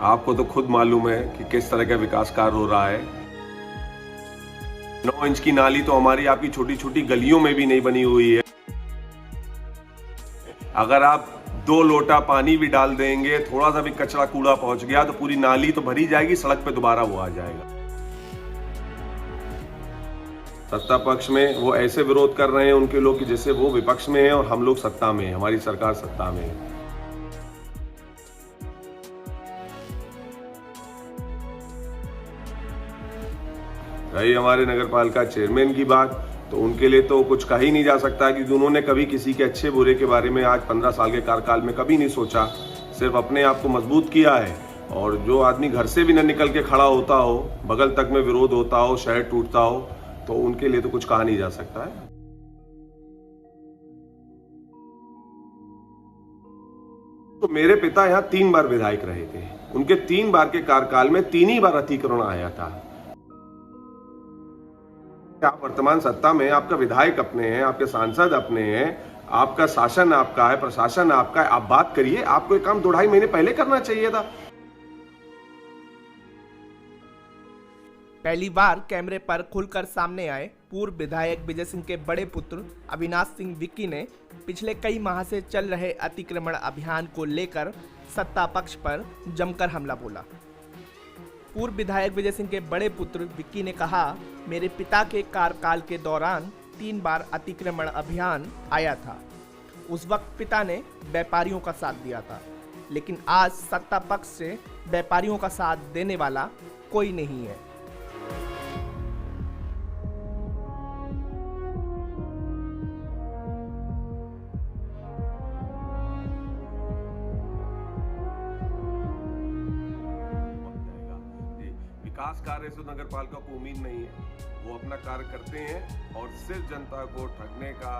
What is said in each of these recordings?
आपको तो खुद मालूम है कि किस तरह का विकास कार्य हो रहा है। 9 इंच की नाली तो हमारी आपकी छोटी छोटी गलियों में भी नहीं बनी हुई है। अगर आप 2 लोटा पानी भी डाल देंगे, थोड़ा सा भी कचरा कूड़ा पहुंच गया तो पूरी नाली तो भरी जाएगी, सड़क पे दोबारा वो आ जाएगा। सत्ता पक्ष में वो ऐसे विरोध कर रहे हैं उनके लोग कि जैसे वो विपक्ष में है और हम लोग सत्ता में हैं, हमारी सरकार सत्ता में है। रही हमारे नगर पालिका चेयरमैन की बात, तो उनके लिए तो कुछ कहा ही नहीं जा सकता कि उन्होंने कभी किसी के अच्छे बुरे के बारे में आज 15 साल के कार्यकाल में कभी नहीं सोचा, सिर्फ अपने आप को मजबूत किया है। और जो आदमी घर से भी न निकल के खड़ा होता हो, बगल तक में विरोध होता हो, शहर टूटता हो, तो उनके लिए तो कुछ कहा नहीं जा सकता है। तो मेरे पिता यहाँ 3 बार विधायक रहे थे, उनके 3 बार के कार्यकाल में 3 ही बार अतिक्रमण आया था। आप वर्तमान सत्ता में, आपका विधायक अपने हैं, आपके सांसद अपने हैं, आपका शासन आपका है, प्रशासन आपका है, आप बात करिए। आपको ये काम 2-2.5 महीने पहले करना चाहिए था। पहली बार कैमरे पर खुलकर सामने आए पूर्व विधायक विजय सिंह के बड़े पुत्र अविनाश सिंह विक्की ने पिछले कई माह से चल रहे अतिक्रमण अभियान को लेकर सत्ता पक्ष पर जमकर हमला बोला। पूर्व विधायक विजय सिंह के बड़े पुत्र विक्की ने कहा, मेरे पिता के कार्यकाल के दौरान 3 बार अतिक्रमण अभियान आया था। उस वक्त पिता ने व्यापारियों का साथ दिया था, लेकिन आज सत्ता पक्ष से व्यापारियों का साथ देने वाला कोई नहीं है। विकास कार्य से नगर पालिका को उम्मीद नहीं है, वो अपना कार्य करते हैं और सिर्फ जनता को ठगने का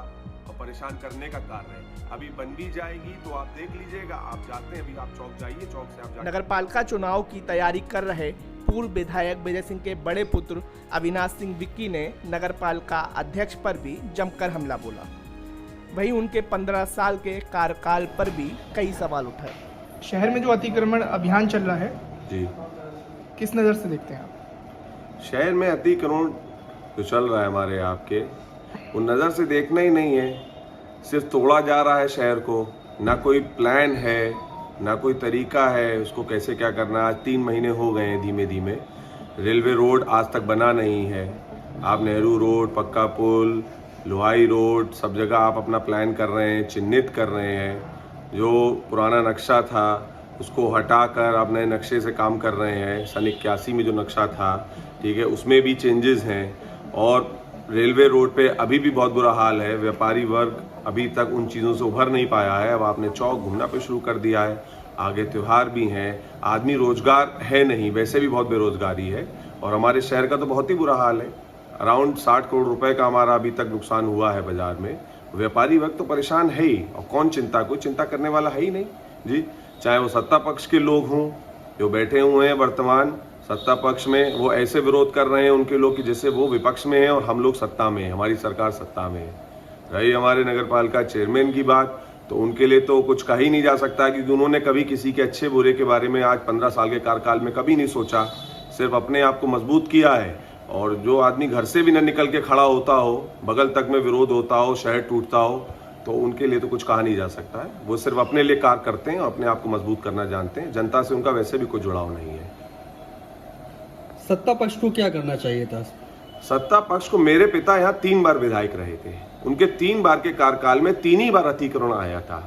और परेशान करने का कार्य है। अभी बन भी जाएगी तो आप देख लीजिएगा, आप जाते हैं, अभी आप चौक जाइए, चौक से आप नगर पालिका चुनाव की तैयारी कर रहे पूर्व विधायक विजय सिंह के बड़े पुत्र अविनाश सिंह विक्की ने नगर पालिका अध्यक्ष पर भी जमकर हमला बोला। वहीं उनके 15 साल के कार्यकाल पर भी कई सवाल उठाए। शहर में जो अतिक्रमण अभियान चल रहा है जी, किस नज़र से देखते हैं आप? शहर में अतिक्रमण जो चल रहा है हमारे आपके, वो नज़र से देखना ही नहीं है, सिर्फ तोड़ा जा रहा है शहर को। ना कोई प्लान है, ना कोई तरीका है उसको कैसे क्या करना है। आज 3 महीने हो गए हैं धीमे धीमे। रेलवे रोड आज तक बना नहीं है। आप नेहरू रोड, पक्का पुल, लोहाई रोड, सब जगह आप अपना प्लान कर रहे हैं, चिन्हित कर रहे हैं। जो पुराना नक्शा था उसको हटाकर आप नए नक्शे से काम कर रहे हैं। सन 81 में जो नक्शा था, ठीक है, उसमें भी चेंजेस हैं। और रेलवे रोड पे अभी भी बहुत बुरा हाल है। व्यापारी वर्ग अभी तक उन चीज़ों से उभर नहीं पाया है। अब आपने चौक घूमना पे शुरू कर दिया है। आगे त्यौहार भी हैं, आदमी रोजगार है नहीं, वैसे भी बहुत बेरोजगारी है। और हमारे शहर का तो बहुत ही बुरा हाल है। अराउंड 60 करोड़ रुपए का हमारा अभी तक नुकसान हुआ है बाजार में। व्यापारी वर्ग तो परेशान है ही, और कौन चिंता, कोई चिंता करने वाला है ही नहीं जी। चाहे वो सत्ता पक्ष के लोग हों जो बैठे हुए हैं वर्तमान सत्ता पक्ष में, वो ऐसे विरोध कर रहे हैं उनके लोग कि जैसे वो विपक्ष में है और हम लोग सत्ता में हैं, हमारी सरकार सत्ता में है। रही हमारे नगर पालिका चेयरमैन की बात, तो उनके लिए तो कुछ कहा ही नहीं जा सकता कि उन्होंने कभी किसी के अच्छे बुरे के बारे में आज 15 साल के कार्यकाल में कभी नहीं सोचा, सिर्फ अपने आप को मजबूत किया है। और जो आदमी घर से भी न निकल के खड़ा होता हो, बगल तक में विरोध होता हो, शहर टूटता हो, तो उनके लिए तो कुछ कहा नहीं जा सकता है। वो सिर्फ अपने लिए कार्य करते हैं और अपने आप को मजबूत करना जानते हैं। जनता से उनका वैसे भी कोई जुड़ाव नहीं है। सत्ता पक्ष को क्या करना चाहिए था? सत्ता पक्ष को, मेरे पिता यहाँ 3 बार विधायक रहे थे, उनके 3 बार के कार्यकाल में 3 ही बार अतिक्रमण आया था।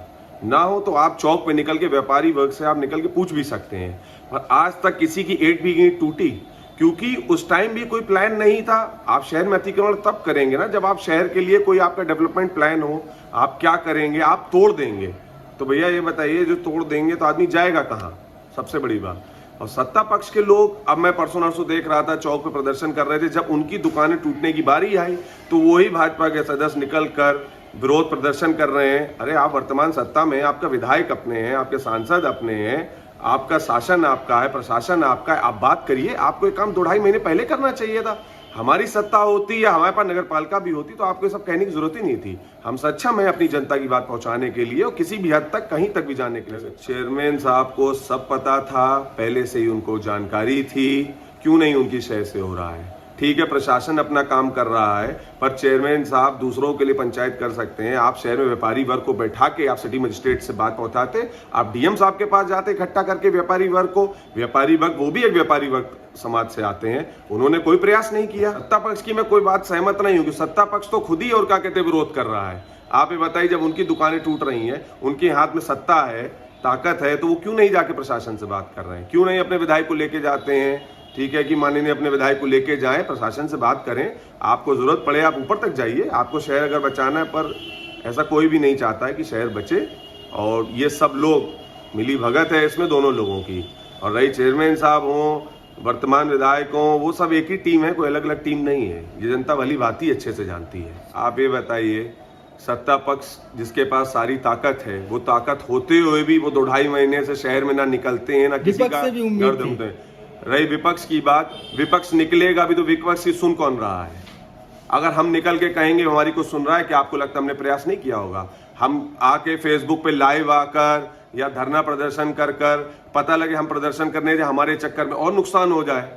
ना हो तो आप चौक पे निकल के, व्यापारी वर्ग से आप निकल के पूछ भी सकते हैं, पर आज तक किसी की 1 भी ईंट टूटी, क्योंकि उस टाइम भी कोई प्लान नहीं था। आप शहर में अतिक्रमण तब करेंगे ना जब आप शहर के लिए कोई आपका डेवलपमेंट प्लान हो। आप क्या करेंगे? आप तोड़ देंगे तो भैया ये बताइए, जो तोड़ देंगे तो आदमी जाएगा कहाँ? सबसे बड़ी बात। और सत्ता पक्ष के लोग, अब मैं परसों नरसों देख रहा था, चौक पे प्रदर्शन कर रहे थे। जब उनकी दुकानें टूटने की बारी आई तो वही भाजपा के सदस्य निकल कर विरोध प्रदर्शन कर रहे हैं। अरे आप वर्तमान सत्ता में, आपका विधायक अपने हैं, आपके सांसद अपने हैं, आपका शासन आपका है, प्रशासन आपका है, आप बात करिए। आपको ये काम 2-2.5 महीने पहले करना चाहिए था। हमारी सत्ता होती या हमारे पास नगर पालिका भी होती तो आपको सब कहने की जरूरत ही नहीं थी। हम सक्षम है अपनी जनता की बात पहुंचाने के लिए और किसी भी हद तक कहीं तक भी जाने के लिए। चेयरमैन साहब को सब पता था, पहले से ही उनको जानकारी थी, क्यों नहीं उनकी शय से हो रहा है। ठीक है, प्रशासन अपना काम कर रहा है, पर चेयरमैन साहब दूसरों के लिए पंचायत कर सकते हैं। आप शहर में व्यापारी वर्ग को बैठा के आप सिटी मजिस्ट्रेट से बात पहुंचाते, आप डीएम साहब के पास जाते इकट्ठा करके व्यापारी वर्ग को। व्यापारी वर्ग वो भी एक व्यापारी वर्ग समाज से आते हैं, उन्होंने कोई प्रयास नहीं किया। सत्ता पक्ष की मैं कोई बात सहमत नहीं हूँ, सत्ता पक्ष तो खुद ही और क्या कहते विरोध कर रहा है। आप ये बताइए, जब उनकी दुकानें टूट रही हैं, उनके हाथ में सत्ता है, ताकत है, तो वो क्यों नहीं जाके प्रशासन से बात कर रहे हैं? क्यों नहीं अपने विधायक को लेके जाते हैं? ठीक है कि माननीय अपने विधायक को लेके जाएं, प्रशासन से बात करें। आपको जरूरत पड़े आप ऊपर तक जाइए, आपको शहर अगर बचाना है, पर ऐसा कोई भी नहीं चाहता है कि शहर बचे। और ये सब लोग मिली भगत है इसमें दोनों लोगों की। और रही चेयरमैन साहब हों, वर्तमान विधायक हों, वो सब एक ही टीम है, कोई अलग अलग टीम नहीं है। ये जनता भली भांति अच्छे से जानती है। आप ये बताइए, सत्ता पक्ष जिसके पास सारी ताकत है, वो ताकत होते हुए भी वो 2-2.5 महीने से शहर में ना निकलते हैं, ना किसी का घर ढूंढते हैं। रही विपक्ष की बात, विपक्ष निकलेगा भी तो विपक्ष की सुन कौन रहा है? अगर हम निकल के कहेंगे हमारी को सुन रहा है, कि आपको लगता है हमने प्रयास नहीं किया होगा? हम आके फेसबुक पे लाइव आकर या धरना प्रदर्शन कर कर पता लगे हम प्रदर्शन करने जाए, हमारे चक्कर में और नुकसान हो जाए,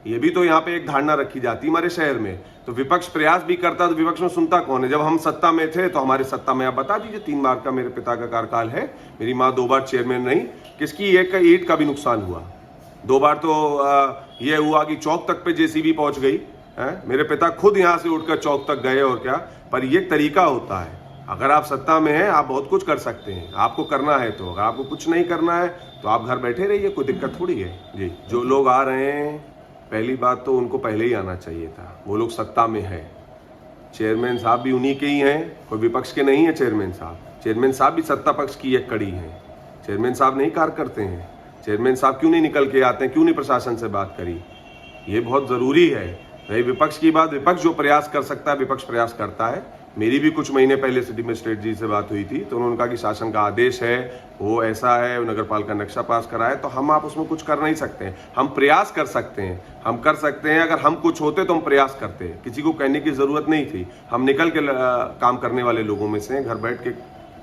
ये भी तो यहाँ पे एक धारणा रखी जाती है हमारे शहर में। तो विपक्ष प्रयास भी करता तो विपक्ष में सुनता कौन है? जब हम सत्ता में थे तो हमारे सत्ता में आप बता दीजिए, 3 बार का मेरे पिता का कार्यकाल है, मेरी माँ 2 बार चेयरमैन रही, किसकी एक ईंट का भी नुकसान हुआ? 2 बार तो ये हुआ कि चौक तक पे जेसीबी पहुंच गई है, मेरे पिता खुद यहाँ से उठकर चौक तक गए और क्या। पर ये तरीका होता है, अगर आप सत्ता में हैं आप बहुत कुछ कर सकते हैं, आपको करना है तो। अगर आपको कुछ नहीं करना है तो आप घर बैठे रहिए, कोई दिक्कत थोड़ी है जी। जो लोग आ रहे हैं, पहली बात तो उनको पहले ही आना चाहिए था, वो लोग सत्ता में है। चेयरमैन साहब भी उन्हीं के ही हैं, कोई विपक्ष के नहीं है चेयरमैन साहब। चेयरमैन साहब भी सत्ता पक्ष की एक कड़ी है। चेयरमैन साहब नहीं कार्य करते हैं, चेयरमैन साहब क्यों नहीं निकल के आते हैं, क्यों नहीं प्रशासन से बात करी? ये बहुत जरूरी है। रही विपक्ष की बात, विपक्ष जो प्रयास कर सकता है विपक्ष प्रयास करता है। मेरी भी कुछ महीने पहले सिटी मजिस्ट्रेट जी से बात हुई थी, तो उन्होंने कहा कि शासन का आदेश है, वो ऐसा है, नगर पालिका नक्शा पास कराए, तो हम आप उसमें कुछ कर नहीं सकते हैं। हम प्रयास कर सकते हैं, हम कर सकते हैं। अगर हम कुछ होते तो हम प्रयास करते, किसी को कहने की जरूरत नहीं थी। हम निकल के काम करने वाले लोगों में से, घर बैठ के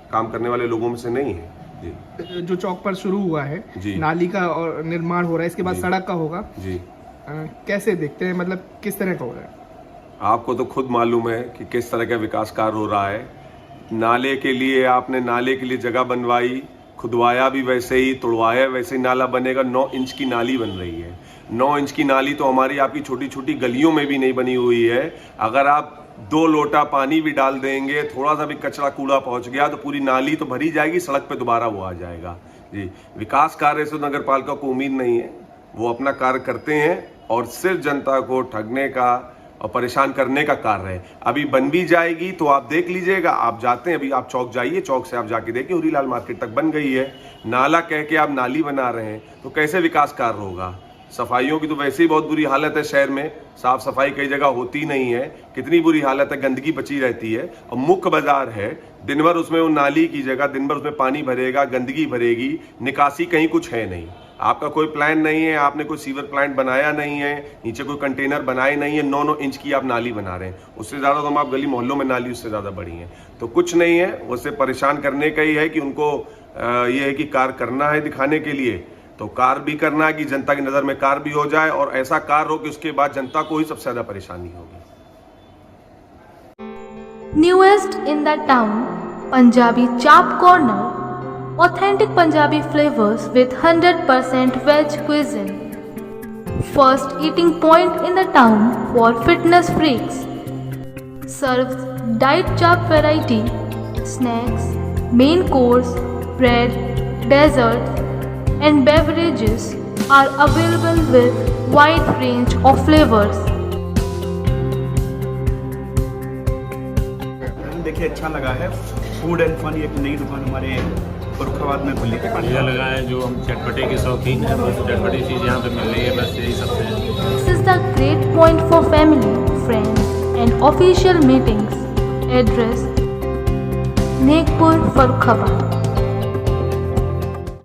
काम करने वाले लोगों में से नहीं है जी। जो चौक पर शुरू हुआ है जी, नाली का और निर्माण हो रहा है, इसके बाद सड़क का होगा जी, कैसे देखते हैं, मतलब किस तरह का हो रहा है? आपको तो खुद मालूम है कि किस तरह का विकास कार्य हो रहा है। नाले के लिए आपने नाले के लिए जगह बनवाई, खुदवाया भी वैसे ही, तोड़वाया वैसे ही नाला बनेगा। 9 इंच की नाली बन रही है। 9 इंच की नाली तो हमारी आपकी छोटी छोटी गलियों में भी नहीं बनी हुई है। अगर आप 2 लोटा पानी भी डाल देंगे, थोड़ा सा भी कचरा कूड़ा पहुंच गया तो पूरी नाली तो भरी जाएगी, सड़क पे दोबारा वो आ जाएगा जी। विकास कार्य से नगर पालिका को उम्मीद नहीं है, वो अपना कार्य करते हैं और सिर्फ जनता को ठगने का और परेशान करने का कार्य है। अभी बन भी जाएगी तो आप देख लीजिएगा, आप जाते हैं, अभी आप चौक जाइए, चौक से आप जाके देखिए हुरीलाल मार्केट तक बन गई है। नाला कह के आप नाली बना रहे हैं तो कैसे विकास कार्य होगा? सफाइयों की तो वैसे ही बहुत बुरी हालत है शहर में, साफ सफाई कई जगह होती नहीं है, कितनी बुरी हालत है, गंदगी बची रहती है। और मुख्य बाजार है, दिन भर उसमें वो नाली की जगह दिन भर उसमें पानी भरेगा, गंदगी भरेगी, निकासी कहीं कुछ है नहीं। आपका कोई प्लान नहीं है, आपने कोई सीवर प्लांट बनाया नहीं है, नीचे कोई कंटेनर बनाए नहीं है, 9-9 इंच की आप नाली बना रहे हैं। उससे ज़्यादा तो हम आप गली मोहल्लों में नाली उससे ज़्यादा बड़ी है। तो कुछ नहीं है, उससे परेशान करने का ही है कि उनको ये है कि कार्य करना है दिखाने के लिए, तो कार्य भी करना है कि जनता की नज़र में कार्य भी हो जाए और ऐसा कार्य हो कि उसके बाद जनता को ही सबसे ज़्यादा परेशानी होगी। Newest in the town, Punjabi Chap Corner. Authentic Punjabi flavors with 100% veg cuisine. First eating point in the town for fitness freaks. Serves diet chap variety, snacks, main course, bread, dessert and beverages are available with wide range of flavors. देखिए अच्छा लगा है, food and fun एक नई दुकान हमारे फर्रुखाबाद में खुली है। बढ़िया लगा है, जो हम चटपटे के शौकीन हैं, बस चटपटी चीज़ यहाँ पे मिल रही है, बस यही सबसे। This is the great point for family, friends and official meetings. Address: Nagpur, Farrukhabad.